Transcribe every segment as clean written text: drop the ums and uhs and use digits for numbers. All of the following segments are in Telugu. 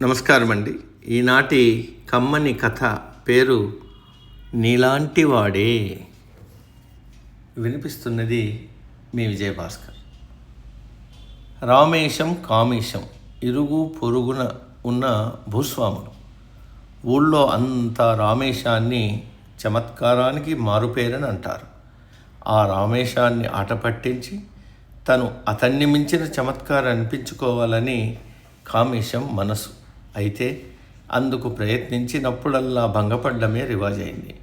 నమస్కారం అండి. ఈనాటి కమ్మని కథ పేరు నీలాంటి వాడే. వినిపిస్తున్నది మీ విజయభాస్కర్. రామేశం కామేశం ఇరుగు పొరుగున ఉన్న భూస్వాములు. ఊళ్ళో అంతా రామేశాన్ని చమత్కారానికి మారుపేరని అంటారు. ఆ రామేశాన్ని ఆట పట్టించి తను అతన్ని మించిన చమత్కారం అనిపించుకోవాలని కామేశం మనసు. అయితే అందుకు ప్రయత్నించినప్పుడల్లా భంగపడ్డమే రివాజైంది.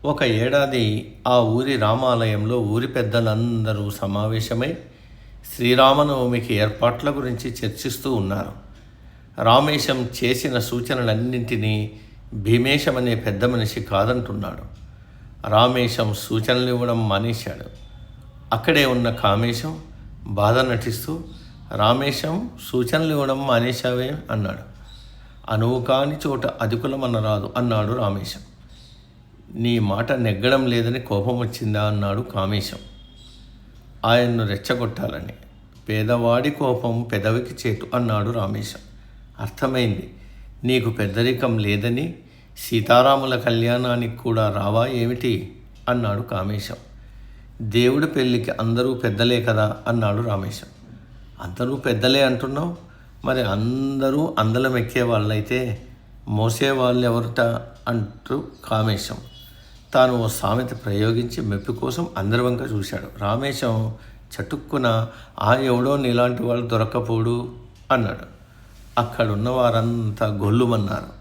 ఒక ఏడాది ఆ ఊరి రామాలయంలో ఊరి పెద్దలందరూ సమావేశమై శ్రీరామనవమికి ఏర్పాట్ల గురించి చర్చిస్తూ ఉన్నారు. రామేశం చేసిన సూచనలన్నింటినీ భీమేశం అనే పెద్ద మనిషి కాదంటున్నాడు. రామేశం సూచనలు ఇవ్వడం మానేశాడు. అక్కడే ఉన్న కామేశం బాధ నటిస్తూ, రామేశం సూచనలు ఇవ్వడం మానేశావే అన్నాడు. అనువు కాని చోట అధికులమనరాదు అన్నాడు రామేశం. నీ మాట నెగ్గడం లేదని కోపం వచ్చిందా అన్నాడు కామేశం ఆయన్ను రెచ్చగొట్టాలని. పేదవాడి కోపం పెదవికి చేటు అన్నాడు రామేశం. అర్థమైంది, నీకు పెద్దరికం లేదని. సీతారాముల కళ్యాణానికి కూడా రావా ఏమిటి అన్నాడు కామేశం. దేవుడి పెళ్ళికి అందరూ పెద్దలే కదా అన్నాడు రామేశం. అందరూ పెద్దలే అంటున్నావు, మరి అందరూ అందలం ఎక్కే వాళ్ళైతే మోసేవాళ్ళు ఎవరుట అంటూ కామేశం తాను ఓ సామెత ప్రయోగించి మెప్పి కోసం అందరి వంక చూశాడు. రామేశం చటుక్కున ఎవడో నీలాంటి వాళ్ళు దొరక్కపోడు అన్నాడు. అక్కడున్న వారంతా గొల్లుమన్నారు.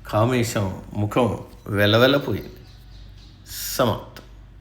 కామేశం ముఖం వెలవెలపోయింది.